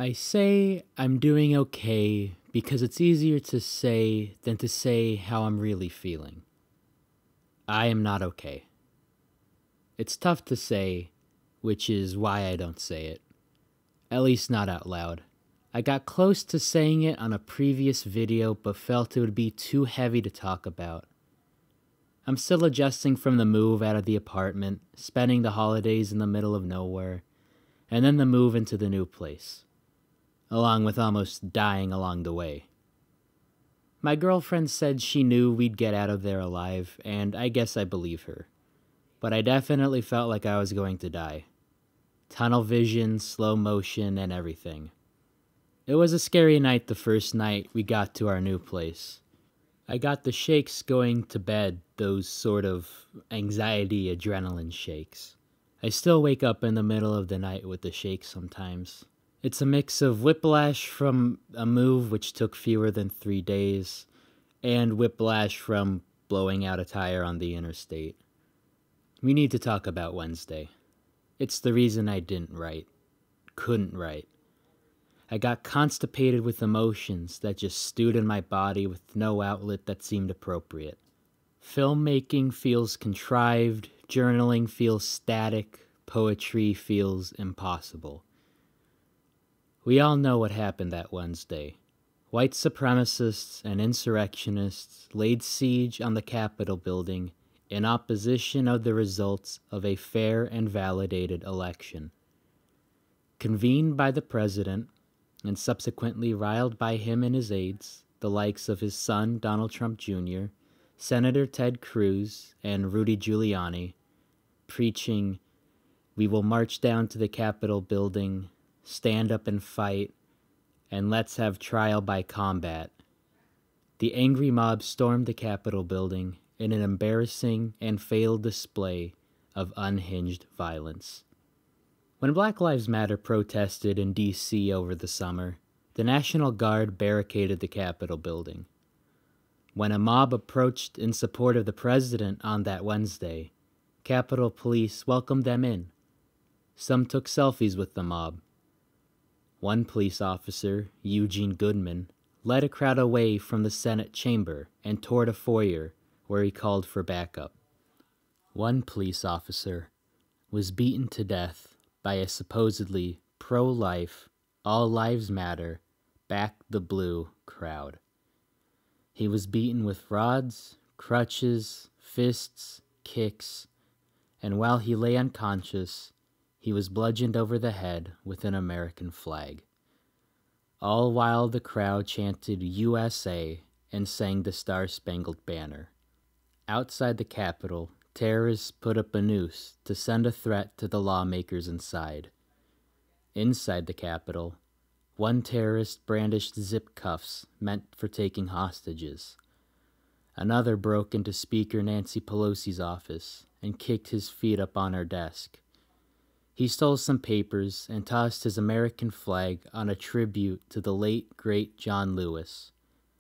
I say I'm doing okay because it's easier to say than to say how I'm really feeling. I am not okay. It's tough to say, which is why I don't say it. At least not out loud. I got close to saying it on a previous video but felt it would be too heavy to talk about. I'm still adjusting from the move out of the apartment, spending the holidays in the middle of nowhere, and then the move into the new place, along with almost dying along the way. My girlfriend said she knew we'd get out of there alive, and I guess I believe her. But I definitely felt like I was going to die. Tunnel vision, slow motion, and everything. It was a scary night the first night we got to our new place. I got the shakes going to bed, those sort of anxiety adrenaline shakes. I still wake up in the middle of the night with the shakes sometimes. It's a mix of whiplash from a move which took fewer than 3 days, and whiplash from blowing out a tire on the interstate. We need to talk about Wednesday. It's the reason I couldn't write. I got constipated with emotions that just stewed in my body with no outlet that seemed appropriate. Filmmaking feels contrived, journaling feels static, poetry feels impossible. We all know what happened that Wednesday. White supremacists and insurrectionists laid siege on the Capitol building in opposition of the results of a fair and validated election. Convened by the president, and subsequently riled by him and his aides, the likes of his son Donald Trump Jr., Senator Ted Cruz, and Rudy Giuliani, preaching, "We will march down to the Capitol building, stand up and fight, and let's have trial by combat." The angry mob stormed the Capitol building in an embarrassing and failed display of unhinged violence. When Black Lives Matter protested in D.C. over the summer, the National Guard barricaded the Capitol building. When a mob approached in support of the president on that Wednesday, Capitol Police welcomed them in. Some took selfies with the mob. One police officer, Eugene Goodman, led a crowd away from the Senate chamber and toward a foyer where he called for backup. One police officer was beaten to death by a supposedly pro-life, all lives matter, back the blue crowd. He was beaten with rods, crutches, fists, kicks, and while he lay unconscious, he was bludgeoned over the head with an American flag. All while the crowd chanted USA and sang the Star-Spangled Banner. Outside the Capitol, terrorists put up a noose to send a threat to the lawmakers inside. Inside the Capitol, one terrorist brandished zip cuffs meant for taking hostages. Another broke into Speaker Nancy Pelosi's office and kicked his feet up on her desk. He stole some papers and tossed his American flag on a tribute to the late, great John Lewis,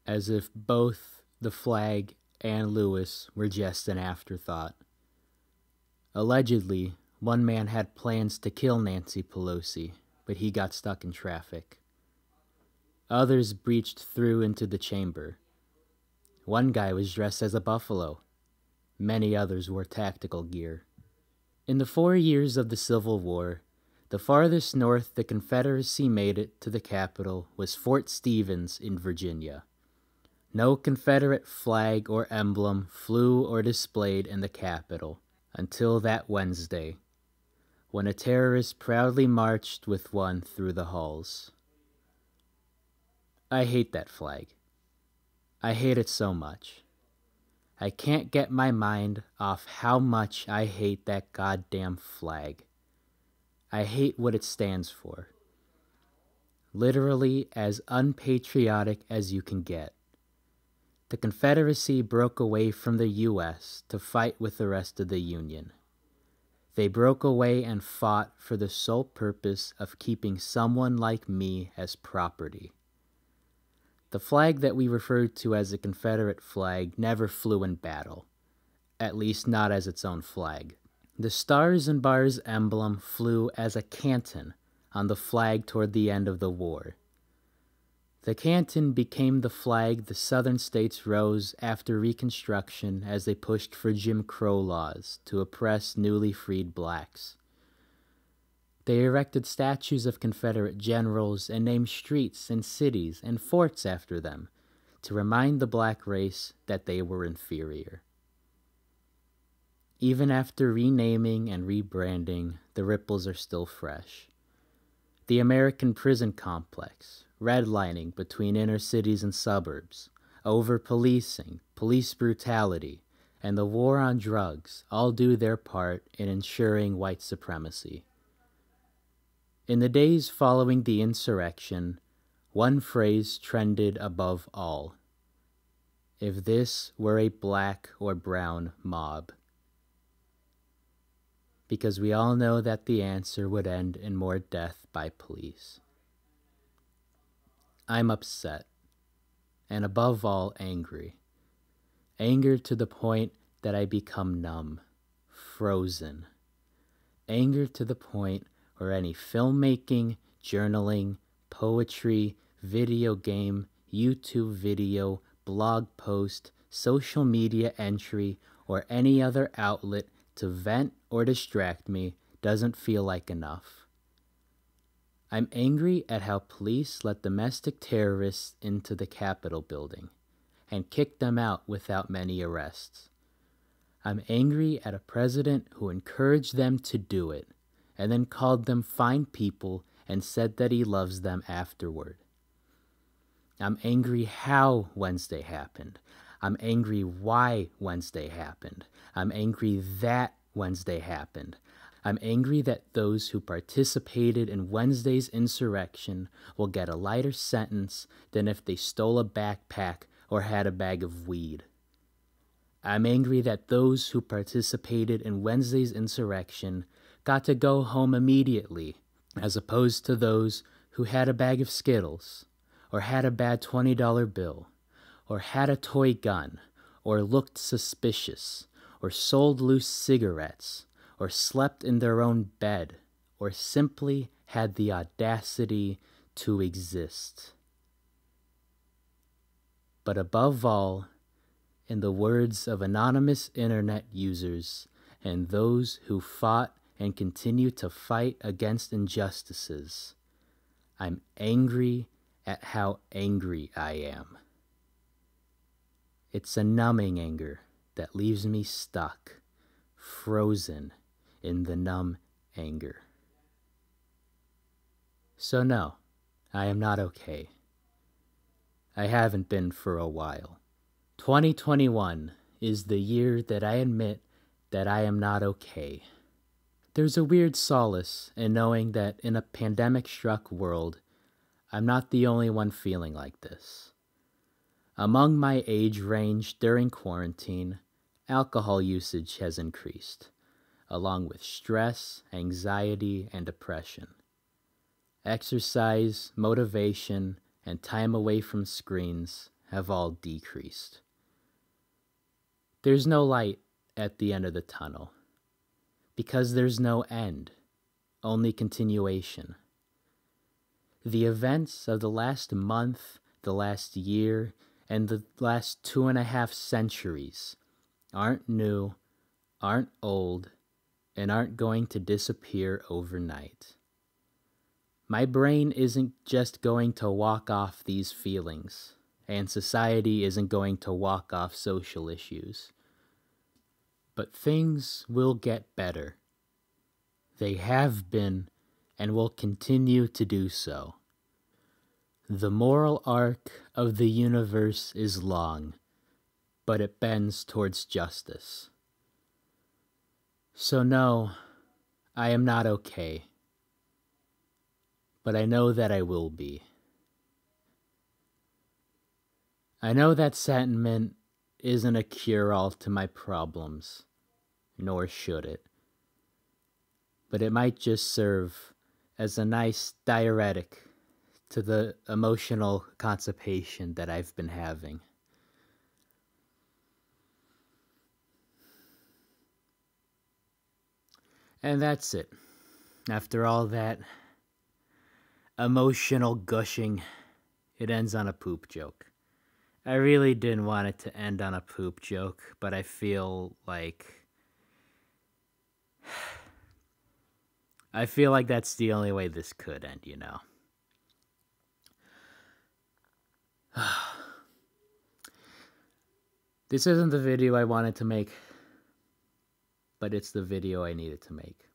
as if both the flag and Lewis were just an afterthought. Allegedly, one man had plans to kill Nancy Pelosi, but he got stuck in traffic. Others breached through into the chamber. One guy was dressed as a buffalo. Many others wore tactical gear. In the 4 years of the Civil War, the farthest north the Confederacy made it to the Capitol was Fort Stevens in Virginia. No Confederate flag or emblem flew or displayed in the Capitol until that Wednesday, when a terrorist proudly marched with one through the halls. I hate that flag. I hate it so much. I can't get my mind off how much I hate that goddamn flag. I hate what it stands for. Literally as unpatriotic as you can get. The Confederacy broke away from the U.S. to fight with the rest of the Union. They broke away and fought for the sole purpose of keeping someone like me as property. The flag that we referred to as the Confederate flag never flew in battle, at least not as its own flag. The Stars and Bars emblem flew as a canton on the flag toward the end of the war. The canton became the flag the southern states rose after Reconstruction as they pushed for Jim Crow laws to oppress newly freed blacks. They erected statues of Confederate generals and named streets and cities and forts after them to remind the black race that they were inferior. Even after renaming and rebranding, the ripples are still fresh. The American prison complex, redlining between inner cities and suburbs, over-policing, police brutality, and the war on drugs all do their part in ensuring white supremacy. In the days following the insurrection, one phrase trended above all. If this were a black or brown mob. Because we all know that the answer would end in more death by police. I'm upset, and above all, angry. Anger to the point that I become numb, frozen. Anger to the point where any filmmaking, journaling, poetry, video game, YouTube video, blog post, social media entry, or any other outlet to vent or distract me doesn't feel like enough. I'm angry at how police let domestic terrorists into the Capitol building and kicked them out without many arrests. I'm angry at a president who encouraged them to do it and then called them fine people and said that he loves them afterward. I'm angry how Wednesday happened. I'm angry why Wednesday happened. I'm angry that Wednesday happened. I'm angry that those who participated in Wednesday's insurrection will get a lighter sentence than if they stole a backpack or had a bag of weed. I'm angry that those who participated in Wednesday's insurrection got to go home immediately, as opposed to those who had a bag of Skittles, or had a bad $20 bill, or had a toy gun, or looked suspicious, or sold loose cigarettes, or slept in their own bed, or simply had the audacity to exist. But above all, in the words of anonymous internet users and those who fought and continue to fight against injustices, I'm angry at how angry I am. It's a numbing anger that leaves me stuck, frozen in the numb anger. So no, I am not okay. I haven't been for a while. 2021 is the year that I admit that I am not okay. There's a weird solace in knowing that in a pandemic-struck world, I'm not the only one feeling like this. Among my age range during quarantine, alcohol usage has increased, along with stress, anxiety, and depression. Exercise, motivation, and time away from screens have all decreased. There's no light at the end of the tunnel, because there's no end, only continuation. The events of the last month, the last year, and the last 2.5 centuries aren't new, aren't old, and aren't going to disappear overnight. My brain isn't just going to walk off these feelings, and society isn't going to walk off social issues. But things will get better. They have been and will continue to do so. The moral arc of the universe is long, but it bends towards justice. So no, I am not okay. But I know that I will be. I know that sentiment isn't a cure-all to my problems, nor should it. But it might just serve as a nice diuretic to the emotional constipation that I've been having. And that's it. After all that, emotional gushing. It ends on a poop joke. I really didn't want it to end on a poop joke, but I feel like that's the only way this could end, you know. This isn't the video I wanted to make, but it's the video I needed to make.